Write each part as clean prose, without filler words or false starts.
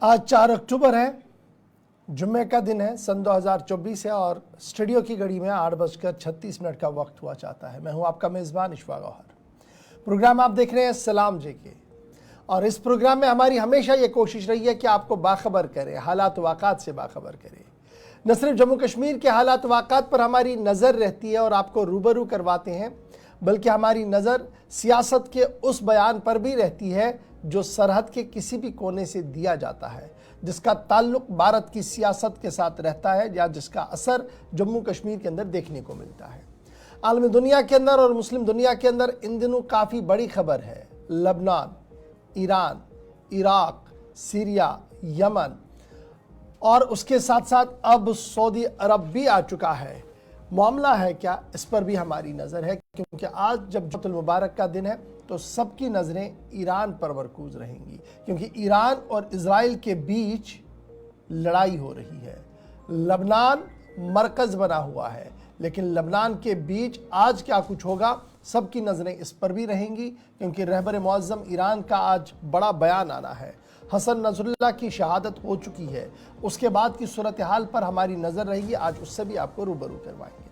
आज 4 अक्टूबर है, जुम्मे का दिन है, सन 2024 है और स्टूडियो की घड़ी में 8:36 का वक्त हुआ चाहता है। मैं हूं आपका मेज़बान इशफाक गौहर। प्रोग्राम आप देख रहे हैं सलाम जेके और इस प्रोग्राम में हमारी हमेशा ये कोशिश रही है कि आपको बाखबर करें, हालात वाक़ात से बाखबर करें। न सिर्फ जम्मू कश्मीर के हालात वाक़ात पर हमारी नज़र रहती है और आपको रूबरू करवाते हैं, बल्कि हमारी नज़र सियासत के उस बयान पर भी रहती है जो सरहद के किसी भी कोने से दिया जाता है, जिसका ताल्लुक भारत की सियासत के साथ रहता है या जिसका असर जम्मू कश्मीर के अंदर देखने को मिलता है। आलमी दुनिया के अंदर और मुस्लिम दुनिया के अंदर इन दिनों काफ़ी बड़ी खबर है। लबनान, ईरान, इराक, सीरिया, यमन और उसके साथ साथ अब सऊदी अरब भी आ चुका है। मामला है क्या, इस पर भी हमारी नज़र है, क्योंकि आज जब जुम्मतुल मुबारक का दिन है तो सबकी नज़रें ईरान पर मरकूज़ रहेंगी, क्योंकि ईरान और इज़राइल के बीच लड़ाई हो रही है। लबनान मरकज़ बना हुआ है, लेकिन लबनान के बीच आज क्या कुछ होगा, सबकी नज़रें इस पर भी रहेंगी, क्योंकि रहबर मुअज़्ज़म ईरान का आज बड़ा बयान आना है। हसन नसरुल्लाह की शहादत हो चुकी है, उसके बाद की सूरत हाल पर हमारी नज़र रहेगी। आज उससे भी आपको रूबरू करवाएंगे।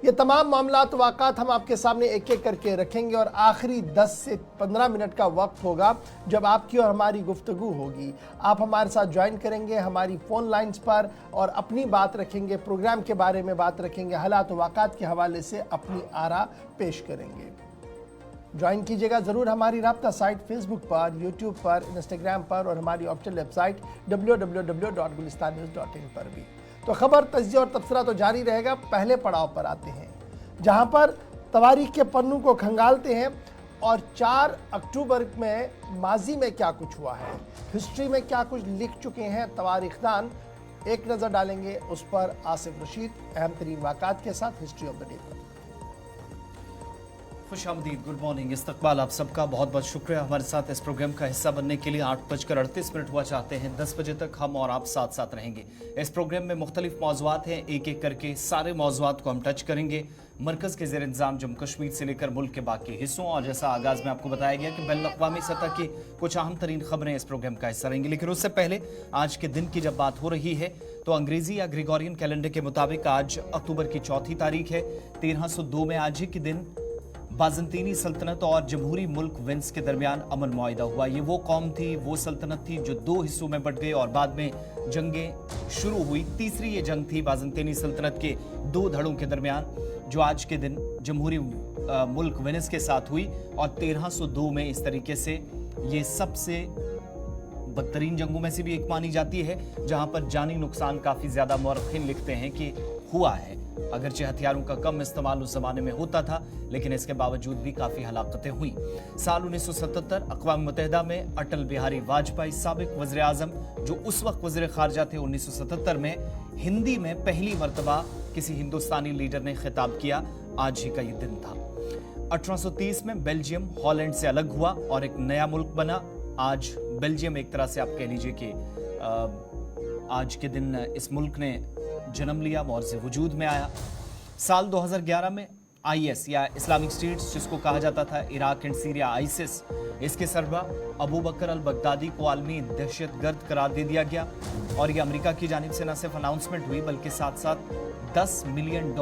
ये तमाम मामलात वाक़ात हम आपके सामने एक एक करके रखेंगे और आखिरी 10 से 15 मिनट का वक्त होगा जब आपकी और हमारी गुफ्तगू होगी। आप हमारे साथ ज्वाइन करेंगे हमारी फ़ोन लाइन्स पर और अपनी बात रखेंगे, प्रोग्राम के बारे में बात रखेंगे, हालात वाक़ात के हवाले से अपनी आरा पेश करेंगे। ज्वाइन कीजिएगा ज़रूर हमारी राब्ता साइट फेसबुक पर, यूट्यूब पर, इंस्टाग्राम पर और हमारी ऑफिशियल वेबसाइट www.gulistannews.in पर भी। तो खबर, तज्ज़िया और तबसरा तो जारी रहेगा। पहले पड़ाव पर आते हैं, जहां पर तवारीख के पन्नों को खंगालते हैं और 4 अक्टूबर में माजी में क्या कुछ हुआ है, हिस्ट्री में क्या कुछ लिख चुके हैं तवारीखदान, एक नज़र डालेंगे उस पर आसिफ रशीद अहम तरीन वाक़ात के साथ हिस्ट्री ऑफ द डे पर। खुशामदीद, गुड मॉर्निंग, इस्तकबाल आप सबका। बहुत बहुत शुक्रिया हमारे साथ इस प्रोग्राम का हिस्सा बनने के लिए। 8:38 हुआ चाहते हैं, 10 बजे तक हम और आप साथ साथ रहेंगे। इस प्रोग्राम में मुख्तलिफ मौज़ूआत हैं, एक एक करके सारे मौज़ूआत को हम टच करेंगे। मरकज़ के ज़ेर इंतज़ाम जम्मू कश्मीर से लेकर मुल्क के बाकी हिस्सों, और जैसा आगाज़ में आपको बताया गया कि बैनुल-अक़वामी सतह की कुछ अहम तरीन खबरें इस प्रोग्राम का हिस्सा रहेंगी। लेकिन उससे पहले आज के दिन की जब बात हो रही है तो अंग्रेज़ी या ग्रेगोरियन कैलेंडर के मुताबिक आज अक्टूबर की 4 तारीख है। 1302 में आज ही के दिन बाज़ंतीनी सल्तनत और जमहूरी मुल्क वेंस के दरमियान अमन मुआहिदा हुआ। ये वो कौम थी, वो सल्तनत थी जो 2 हिस्सों में बट गई और बाद में जंगें शुरू हुई। तीसरी ये जंग थी बाज़ंतीनी सल्तनत के 2 धड़ों के दरमियान, जो आज के दिन जमहूरी मुल्क वेनिस के साथ हुई। और 1302 में इस तरीके से ये सबसे बदतरीन जंगों में से भी एक मानी जाती है, जहां पर जानी नुकसान काफ़ी ज़्यादा मौरखीन लिखते हैं कि हुआ है। अगरचे हथियारों का कम इस्तेमाल उस जमाने में होता था, लेकिन इसके बावजूद भी काफ़ी हलाकतें हुई। साल 1977 अक़वाम मुत्तहिदा में अटल बिहारी वाजपेयी साबिक वज़ीर आज़म, जो उस वक्त वज़ीर ख़ारजा थे, 1977 में हिंदी में पहली मरतबा किसी हिंदुस्तानी लीडर ने खिताब किया। आज ही का ये दिन था। 1830 में बेल्जियम हॉलैंड से अलग हुआ और एक नया मुल्क बना। आज बेल्जियम एक तरह से आप कह लीजिए कि आज के दिन इस मुल्क ने जन्म लिया, और से वजूद में आया। साल 2011 में IS या इस्लामिक स्टेट्स, जिसको कहा जाता था इराक एंड सीरिया ISIS, इसके सरबराह अबू बकर अल बगदादी को आलमी दहशतगर्द करार दे दिया गया। और ये अमेरिका की जानिब से न सिर्फ अनाउंसमेंट हुई, बल्कि साथ साथ $10 मिलियन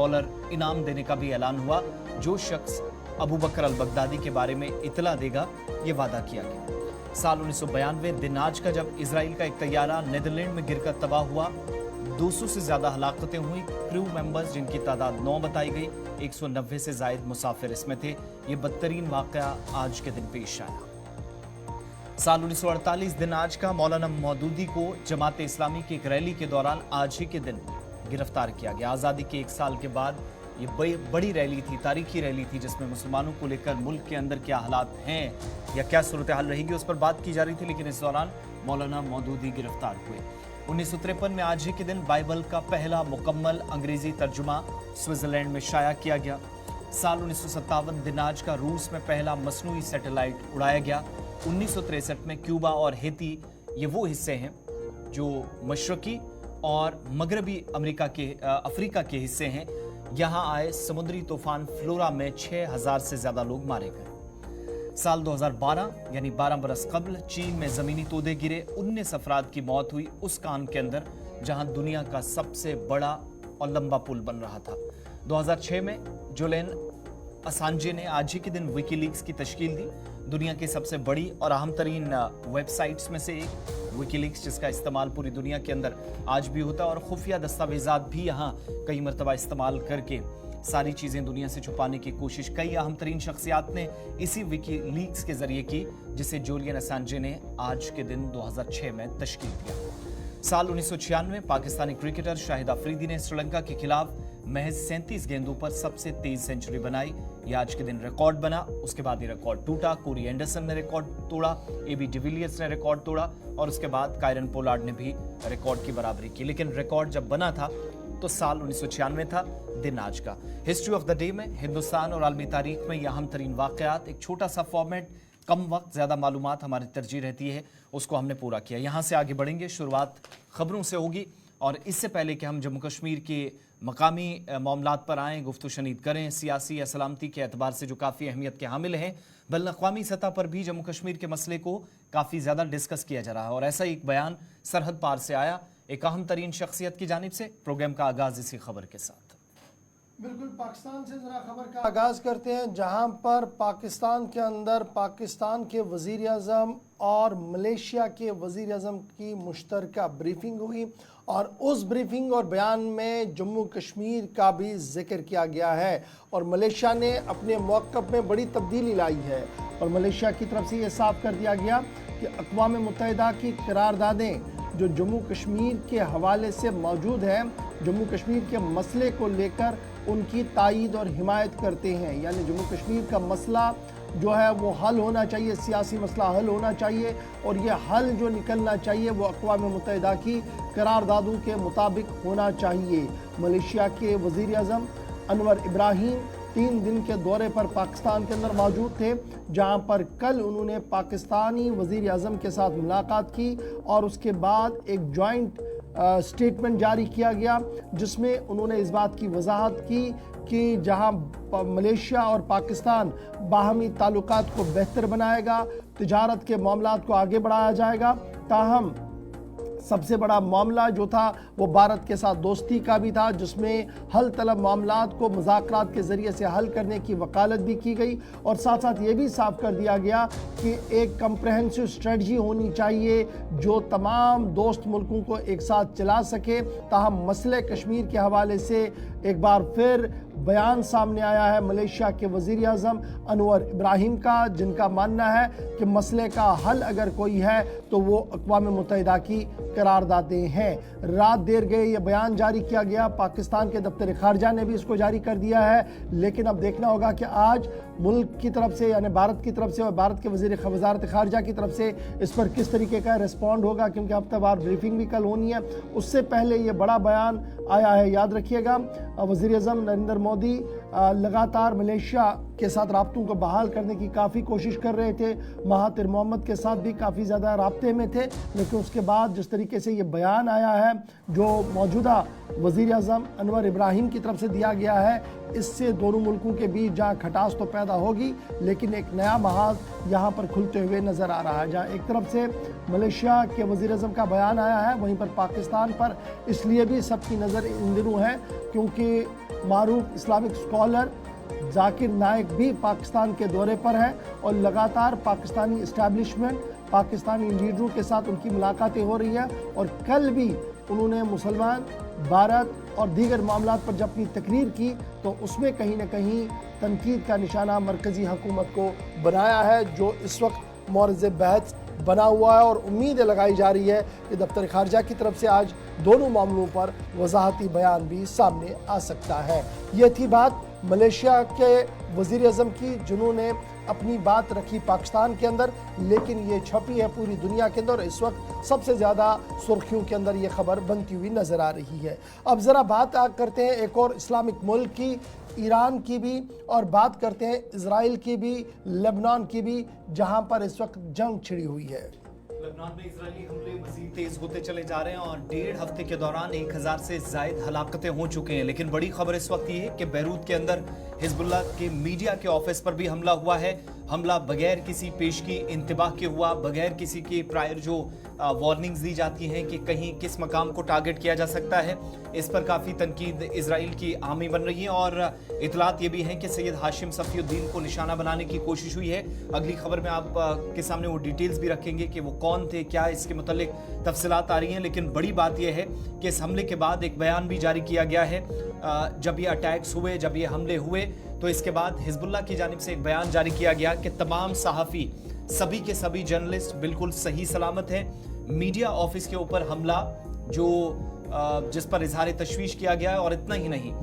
इनाम देने का भी ऐलान हुआ। जो शख्स अबू बकर अल बगदादी के बारे में इतला देगा, ये वादा किया गया। साल 1992 दिन आज का, जब इसराइल का एक तैयारा नीदरलैंड में गिरकर तबाह हुआ। 200 से ज़्यादा हलाकतें हुई। क्रू मेंबर्स, जिनकी तादाद 9 बताई गई, 190 से ज़ायद मुसाफिर इसमें थे। ये बदतरीन वाक़या आज के दिन पेश आया। साल 1948 दिन आज का, मौलाना मौदूदी को जमात इस्लामी की एक रैली के दौरान आज ही के दिन गिरफ्तार किया गया। आज़ादी के 1 साल के बाद ये बड़ी रैली थी, तारीखी रैली थी, जिसमें मुसलमानों को लेकर मुल्क के अंदर क्या हालात हैं या क्या सूरत हाल रहेगी उस पर बात की जा रही थी। लेकिन इस दौरान मौलाना मौदूदी गिरफ्तार हुए। 1953 में आज ही के दिन बाइबल का पहला मुकम्मल अंग्रेजी तर्जुमा स्विट्जरलैंड में शाया किया गया। साल 1957 दिन आज का, रूस में पहला मसनूई सैटेलाइट उड़ाया गया। 1963 में क्यूबा और हेती, ये वो हिस्से हैं जो मशरकी और मगरबी अफ्रीका के हिस्से हैं। यहाँ आए समुद्री तूफान फ्लोरा में 6000 से ज़्यादा लोग मारे गए। साल 2012 यानी 12 बरस कबल चीन में जमीनी तोदे गिरे, 19 अफराद की मौत हुई उस कान के अंदर जहां दुनिया का सबसे बड़ा और लंबा पुल बन रहा था। 2006 में जुलियन असांजे ने आज ही के दिन विकीलीक्स की तश्कील दी, दुनिया की सबसे बड़ी और अहम तरीन वेबसाइट्स में से एक विकीलीक्स, जिसका इस्तेमाल पूरी दुनिया के अंदर आज भी होता है और खुफिया दस्तावेजात भी यहाँ कई मरतबा इस्तेमाल करके सारी चीज़ें दुनिया से छुपाने की कोशिश कई अहम तरीन शख्सियात ने इसी विकीलीक्स के जरिए की, जिसे जुलियन असांजे ने आज के दिन 2006 में तश्कील दिया। साल 1996 में पाकिस्तानी क्रिकेटर शाहिद अफरीदी ने श्रीलंका के खिलाफ महज 37 गेंदों पर सबसे तेज सेंचुरी बनाई। यह आज के दिन रिकॉर्ड बना। उसके बाद ये रिकॉर्ड टूटा। कोरी एंडरसन ने रिकॉर्ड तोड़ा, एबी डिविलियर्स ने रिकॉर्ड तोड़ा और उसके बाद कायरन पोलार्ड ने भी रिकॉर्ड की बराबरी की। लेकिन रिकॉर्ड जब बना था तो साल 1996 था, दिन आज का। हिस्ट्री ऑफ द डे में हिंदुस्तान और आलमी तारीख में यह अहम तरीन वाकयात, एक छोटा सा फॉर्मेट, कम वक्त ज़्यादा मालूमात हमारी तरजीह रहती है, उसको हमने पूरा किया। यहाँ से आगे बढ़ेंगे, शुरुआत खबरों से होगी और इससे पहले कि हम जम्मू कश्मीर के मकामी मामलात पर आएँ, गुफ्तगू शनीद करें, सियासी या सलामती के एतबार से जो काफ़ी अहमियत के हामिल हैं, बैनुल-अक़वामी सतह पर भी जम्मू कश्मीर के मसले को काफ़ी ज़्यादा डिस्कस किया जा रहा है और ऐसा एक बयान सरहद पार से आया एक अहम तरीन शख्सियत की जानिब से। प्रोग्राम का आगाज़ इसी खबर के साथ। बिल्कुल, पाकिस्तान से ज़रा खबर का आगाज़ करते हैं, जहां पर पाकिस्तान के अंदर पाकिस्तान के वज़ीर आज़म और मलेशिया के वज़ीर आज़म की मुश्तरका ब्रीफिंग हुई और उस ब्रीफिंग और बयान में जम्मू कश्मीर का भी जिक्र किया गया है और मलेशिया ने अपने मौक़िफ़ में बड़ी तब्दीली लाई है और मलेशिया की तरफ से ये साफ कर दिया गया कि अक़वाम मुत्तहिदा की करारदादें जो जम्मू कश्मीर के हवाले से मौजूद है, जम्मू कश्मीर के मसले को लेकर उनकी तायीद और हिमायत करते हैं। यानी जम्मू कश्मीर का मसला जो है वो हल होना चाहिए, सियासी मसला हल होना चाहिए और ये हल जो निकलना चाहिए वो अक़वाम मुत्तहिदा की करारदादों के मुताबिक होना चाहिए। मलेशिया के वज़ीर आज़म अनवर इब्राहीम 3 दिन के दौरे पर पाकिस्तान के अंदर मौजूद थे, जहां पर कल उन्होंने पाकिस्तानी वज़ीर आज़म के साथ मुलाकात की और उसके बाद एक जॉइंट स्टेटमेंट जारी किया गया, जिसमें उन्होंने इस बात की वजाहत की कि जहां मलेशिया और पाकिस्तान बाहमी ताल्लुकात को बेहतर बनाएगा, तिजारत के मामलात को आगे बढ़ाया जाएगा, ताहम सबसे बड़ा मामला जो था वो भारत के साथ दोस्ती का भी था, जिसमें हल तलब मामलात को मुज़ाकरात के ज़रिए से हल करने की वकालत भी की गई और साथ साथ ये भी साफ कर दिया गया कि एक कम्प्रहेंसिव स्ट्रेटजी होनी चाहिए जो तमाम दोस्त मुल्कों को एक साथ चला सके। ताहम मसले कश्मीर के हवाले से एक बार फिर बयान सामने आया है मलेशिया के वज़ीर आज़म अनवर इब्राहीम का, जिनका मानना है कि मसले का हल अगर कोई है तो वो अक़वाम मुत्तहिदा की करारदादें हैं। रात देर गए ये बयान जारी किया गया, पाकिस्तान के दफ्तर ख़ारजा ने भी इसको जारी कर दिया है, लेकिन अब देखना होगा कि आज मुल्क की तरफ से यानी भारत की तरफ से और भारत के वज़ारत ख़ारजा की तरफ से इस पर किस तरीके का रिस्पॉन्ड होगा, क्योंकि हफ्तेवार ब्रीफिंग भी कल होनी है। उससे पहले ये बड़ा बयान आया है। याद रखिएगा, वज़ीर आज़म नरेंद्र मोदी लगातार मलेशिया के साथ राब्तों को बहाल करने की काफ़ी कोशिश कर रहे थे, महातिर मोहम्मद के साथ भी काफ़ी ज़्यादा राब्ते में थे, लेकिन उसके बाद जिस तरीके से ये बयान आया है जो मौजूदा वज़ीर आज़म अनवर इब्राहीम की तरफ से दिया गया है, इससे दोनों मुल्कों के बीच जहाँ खटास तो पैदा होगी, लेकिन एक नया महाज यहाँ पर खुलते हुए नज़र आ रहा है। जहाँ एक तरफ से मलेशिया के वज़ीर आज़म का बयान आया है, वहीं पर पाकिस्तान पर इसलिए भी सबकी नज़र इन दिनों है क्योंकि मारूफ इस्लामिक स्कॉलर जाकिर नाइक भी पाकिस्तान के दौरे पर है और लगातार पाकिस्तानी इस्टेब्लिशमेंट, पाकिस्तानी लीडरों के साथ उनकी मुलाकातें हो रही है और कल भी उन्होंने मुसलमान, भारत और दीगर मामलात पर जब अपनी तकरीर की तो उसमें कहीं ना कहीं तनकीद का निशाना मरकज़ी हुकूमत को बनाया है, जो इस वक्त मौरज़ बहस बना हुआ है और उम्मीद लगाई जा रही है कि दफ्तर ख़ारजा की तरफ से आज दोनों मामलों पर वजाहती बयान भी सामने आ सकता है। ये थी बात मलेशिया के वज़ीर आज़म की, जिन्होंने अपनी बात रखी पाकिस्तान के अंदर, लेकिन ये छपी है पूरी दुनिया के अंदर और इस वक्त सबसे ज़्यादा सुर्खियों के अंदर ये खबर बनती हुई नज़र आ रही है। अब ज़रा बात करते हैं एक और इस्लामिक मुल्क की, ईरान की भी, और बात करते हैं इजराइल की भी, लेबनान की भी, जहां पर इस वक्त जंग छिड़ी हुई है। लेबनान में इजरायली हमले मज़ीद तेज होते चले जा रहे हैं और 1.5 हफ्ते के दौरान 1000 से ज़ायद हलाकतें हो चुके हैं। लेकिन बड़ी खबर इस वक्त ये है कि बैरूत के अंदर हिजबुल्लाह के मीडिया के ऑफिस पर भी हमला हुआ है। हमला बगैर किसी पेशगी इंतबाह के हुआ, बगैर किसी की प्रायर जो वार्निंग्स दी जाती हैं कि कहीं किस मकाम को टारगेट किया जा सकता है, इस पर काफ़ी तनकीद इजराइल की हामी बन रही है। और इतलात ये भी हैं कि सैयद हाशिम सफ़ीउद्दीन को निशाना बनाने की कोशिश हुई है। अगली खबर में आप के सामने वो डिटेल्स भी रखेंगे कि वो कौन थे, क्या इसके मुतालिक तफसीलात आ रही हैं। लेकिन बड़ी बात यह है कि इस हमले के बाद एक बयान भी जारी किया गया है। जब ये अटैक्स हुए, जब ये हमले हुए, तो इसके बाद हिजबुल्लाह की जानिब से एक बयान जारी किया गया कि तमाम सहाफ़ी, सभी के सभी जर्नलिस्ट बिल्कुल सही सलामत हैं। मीडिया ऑफिस के ऊपर हमला जो जिस पर इजहार तशवीश किया गया है, और इतना ही नहीं,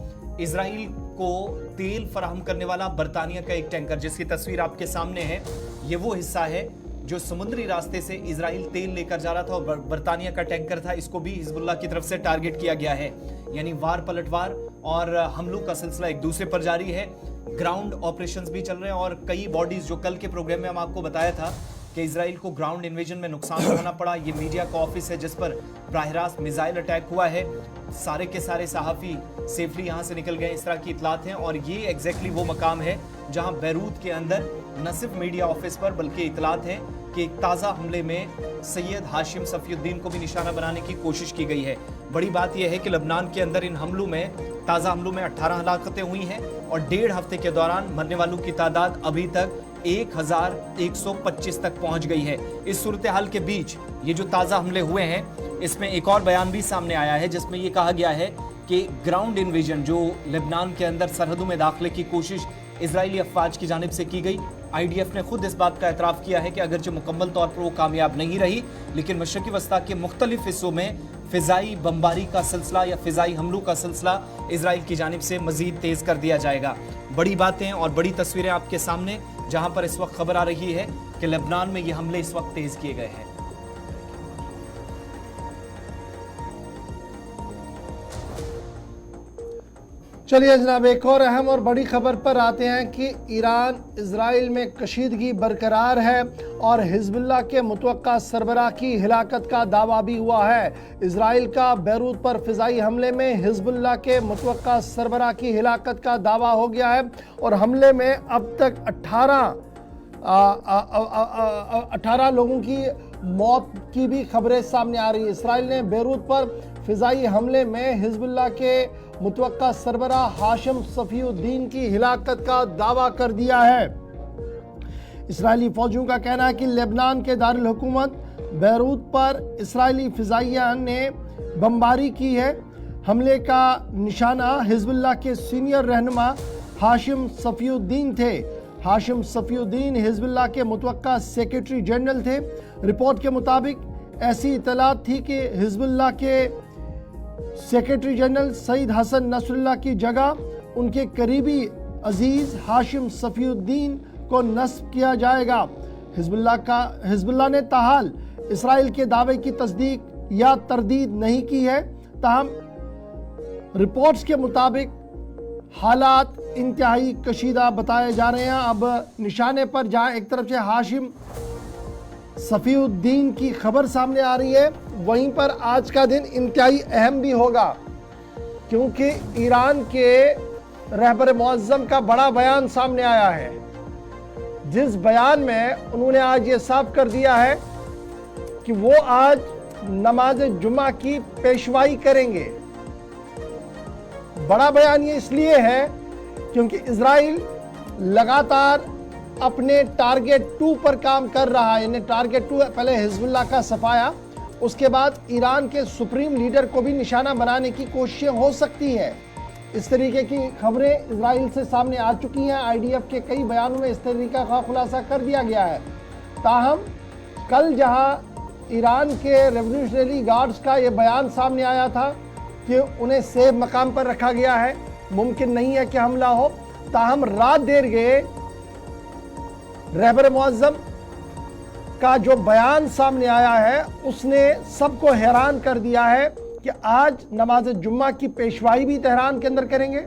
इजराइल को तेल फराहम करने वाला बरतानिया का एक टैंकर, जिसकी तस्वीर आपके सामने है, ये वो हिस्सा है जो समुद्री रास्ते से इजराइल तेल लेकर जा रहा था और बरतानिया का टैंकर था, इसको भी हिजबुल्लाह की तरफ से टारगेट किया गया है। यानी वार पलटवार और हमलों का सिलसिला एक दूसरे पर जारी है। ग्राउंड ऑपरेशंस भी चल रहे हैं और कई बॉडीज, जो कल के प्रोग्राम में हम आपको बताया था कि इजराइल को ग्राउंड इन्वेजन में नुकसान उठाना पड़ा। ये मीडिया का ऑफिस है जिस पर बराह रास्त मिसाइल अटैक हुआ है। सारे के सारे सहाफ़ी सेफली यहाँ से निकल गए, इस तरह की इतलात हैं। और ये एग्जैक्टली वो मकाम है जहाँ बैरूत के अंदर न सिर्फ मीडिया ऑफिस पर बल्कि इतलात हैं कि एक ताज़ा हमले में सैयद हाशिम सफ़ीउद्दीन को भी निशाना बनाने की कोशिश की गई है। बड़ी बात यह है कि लबनान के अंदर इन हमलों में, ताज़ा हमलों में 18 हलाकतें हुई हैं और 1.5 हफ्ते के दौरान मरने वालों की तादाद अभी तक 1125 तक पहुंच गई है। इस सूरत हाल के बीच ये जो ताज़ा हमले हुए हैं, इसमें एक और बयान भी सामने आया है जिसमें ये कहा गया है कि ग्राउंड इन्वेजन, जो लेबनान के अंदर सरहदों में दाखिले की कोशिश इजरायली अफवाज की जानिब से की गई, IDF ने खुद इस बात का एतराफ़ किया है कि अगरचे मुकम्मल तौर पर वो कामयाब नहीं रही, लेकिन मशरक़ी वस्ता के मुख्तलिफ हिस्सों में फ़िज़ाई बमबारी का सिलसिला या फ़िज़ाई हमलों का सिलसिला इजराइल की जानिब से मज़ीद तेज़ कर दिया जाएगा। बड़ी बातें और बड़ी तस्वीरें आपके सामने, जहाँ पर इस वक्त खबर आ रही है कि लेबनान में ये हमले इस वक्त तेज़ किए गए हैं। चलिए जनाब, एक और अहम और बड़ी खबर पर आते हैं कि ईरान इजराइल में कशीदगी बरकरार है और हिजबुल्लाह के मुतवक्का सरबराह की हिलाकत का दावा भी हुआ है। इजराइल का बैरूत पर फ़िज़ाई हमले में हिजबुल्लाह के मुतवक्का सरबराह की हिलाकत का दावा हो गया है और हमले में अब तक 18 लोगों की मौत की भी खबरें सामने आ रही है। इजराइल ने बैरूत पर फ़िज़ाई हमले में हिजबुल्लाह के मुतवक्का सरबराह हाशिम सफ़ीउद्दीन की हिलाकत का दावा कर दिया है। इस्राएली फ़ौजियों का कहना है कि लेबनान के दारुल हुकूमत बैरूत पर इस्राएली फ़िज़ाइया ने बमबारी की है। हमले का निशाना हिजबुल्लाह के सीनियर रहनुमा हाशिम सफ़ीउद्दीन थे। हाशिम सफ़ीउद्दीन हिजबुल्लाह के मुतवक्का सेक्रेटरी जनरल थे। रिपोर्ट के मुताबिक ऐसी इतलात थी कि हिजबुल्लाह के secretary general Sayyed Hassan Nasrallah की जगह उनके करीबी अजीज हाशिम सफ़ीउद्दीन को नस्ब किया जाएगा। हिजबुल्लाह ने ताहाल इसराइल के दावे की तस्दीक या तरदीद नहीं की है। ताहम रिपोर्ट्स के मुताबिक हालात इंतहाई कशीदा बताए जा रहे हैं। अब निशाने पर जहाँ एक तरफ से हाशिम सफ़ीउद्दीन की खबर सामने आ रही है, वहीं पर आज का दिन इंतहाई अहम भी होगा, क्योंकि ईरान के रहबर मुअज़्ज़म का बड़ा बयान सामने आया है, जिस बयान में उन्होंने आज ये साफ कर दिया है कि वो आज नमाज जुमा की पेशवाई करेंगे। बड़ा बयान ये इसलिए है क्योंकि इजराइल लगातार अपने टारगेट 2 पर काम कर रहा है। यानी टारगेट 2 पहले हिजबुल्लाह का सफाया, उसके बाद ईरान के सुप्रीम लीडर को भी निशाना बनाने की कोशिशें हो सकती है। इस तरीके की खबरें इजराइल से सामने आ चुकी हैं। IDF के कई बयानों में इस तरीका का खुलासा कर दिया गया है। ताहम कल जहां ईरान के रेवोल्यूशनरी गार्ड्स का ये बयान सामने आया था कि उन्हें सेफ मकाम पर रखा गया है, मुमकिन नहीं है कि हमला हो, ताहम रात देर गए रहबर मुअज़्ज़म का जो बयान सामने आया है उसने सबको हैरान कर दिया है कि आज नमाज जुम्मा की पेशवाई भी तेहरान के अंदर करेंगे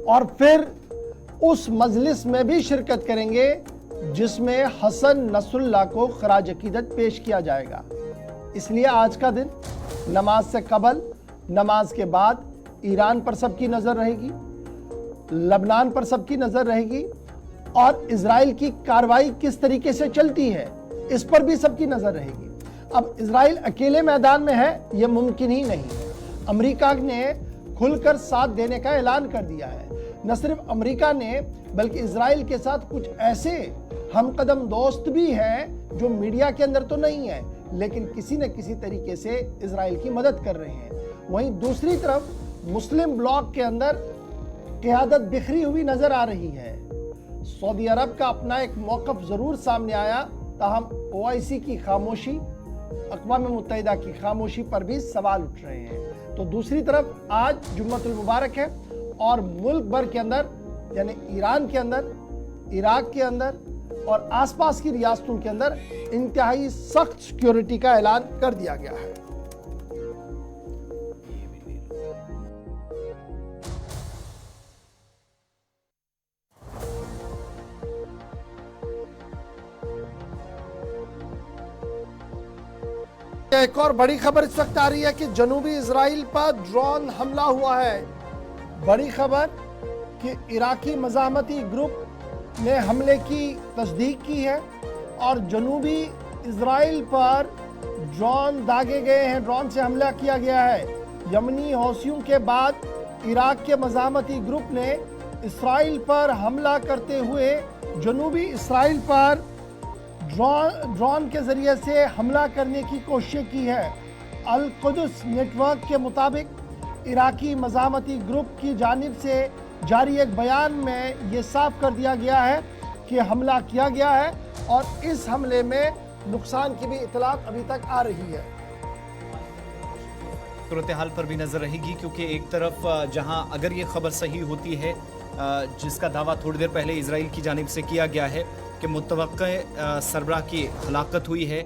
और फिर उस मजलिस में भी शिरकत करेंगे जिसमें हसन नसरुल्लाह को खराज अकीदत पेश किया जाएगा। इसलिए आज का दिन नमाज से कबल, नमाज के बाद ईरान पर सबकी नज़र रहेगी, लबनान पर सबकी नज़र रहेगी और इजराइल की कार्रवाई किस तरीके से चलती है, इस पर भी सबकी नजर रहेगी। अब इजराइल अकेले मैदान में है, यह मुमकिन ही नहीं है। अमेरिका ने खुलकर साथ देने का ऐलान कर दिया है। न सिर्फ अमेरिका ने बल्कि इजराइल के साथ कुछ ऐसे हमकदम दोस्त भी हैं जो मीडिया के अंदर तो नहीं है, लेकिन किसी न किसी तरीके से इजराइल की मदद कर रहे हैं। वहीं दूसरी तरफ मुस्लिम ब्लॉक के अंदर क़यादत बिखरी हुई नजर आ रही है। सऊदी अरब का अपना एक मौक़िफ़ ज़रूर सामने आया, ताहम OIC की खामोशी, अक़वाम मुत्तहिदा की खामोशी पर भी सवाल उठ रहे हैं। तो दूसरी तरफ आज जुम्मतुल मुबारक है और मुल्क भर के अंदर यानी ईरान के अंदर, इराक के अंदर और आसपास की रियासतों के अंदर इंतहाई सख्त सिक्योरिटी का ऐलान कर दिया गया है। एक और बड़ी खबर इस वक्त आ रही है कि जनूबी इजराइल पर ड्रोन हमला हुआ है। बड़ी खबर कि इराकी मज़ाहमती ग्रुप ने हमले की तस्दीक की है और जनूबी इजराइल पर ड्रोन दागे गए हैं, ड्रोन से हमला किया गया है। यमनी हौसियों के बाद इराक के मज़ाहमती ग्रुप ने इसराइल पर हमला करते हुए जनूबी इसराइल पर ड्रोन के ज़रिए से हमला करने की कोशिश की है। अल कुदस नेटवर्क के मुताबिक इराकी मज़ाहमती ग्रुप की जानिब से जारी एक बयान में ये साफ कर दिया गया है कि हमला किया गया है और इस हमले में नुकसान की भी इतलात अभी तक आ रही है। सूरत हाल पर भी नजर रहेगी, क्योंकि एक तरफ जहां अगर ये खबर सही होती है जिसका दावा थोड़ी देर पहले इजराइल की जानिब से किया गया है कि मुतवक्का सरबराह की हलाकत हुई है,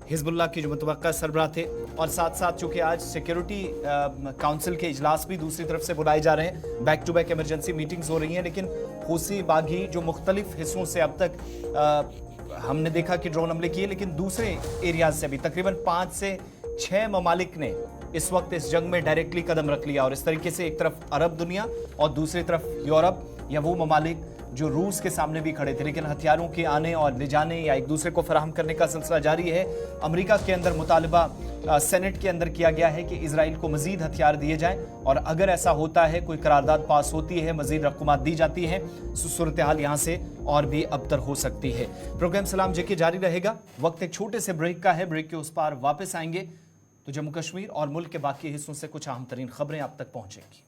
हिजबुल्लाह के जो मुतवक्का सरबराह थे, और साथ साथ चूँकि आज सिक्योरिटी काउंसिल के इजलास भी दूसरी तरफ से बुलाए जा रहे हैं, back to back emergency meetings हो रही हैं, लेकिन हूसी बागी जो मुख्तलिफ हिस्सों से अब तक हमने देखा कि ड्रोन हमले किए, लेकिन दूसरे एरियाज से भी तकरीबन 5 से 6 ममालिक ने इस वक्त इस जंग में डायरेक्टली कदम रख लिया। और इस तरीके से एक तरफ अरब दुनिया और दूसरी तरफ यूरोप या वो ममालिक जो रूस के सामने भी खड़े थे, लेकिन हथियारों के आने और ले जाने या एक दूसरे को फराहम करने का सिलसिला जारी है। अमेरिका के अंदर मुतालबा सेनेट के अंदर किया गया है कि इजराइल को मजीद हथियार दिए जाएं, और अगर ऐसा होता है, कोई करारदाद पास होती है, मजीद रकूमात दी जाती है, सूरत हाल यहाँ से और भी अबतर हो सकती है। प्रोग्राम सलाम जेके जारी रहेगा। वक्त एक छोटे से ब्रेक का है, ब्रेक के उस पार वापस आएंगे तो जम्मू कश्मीर और मुल्क के बाकी हिस्सों से कुछ अहम तरीन खबरें आप तक पहुंचेंगी।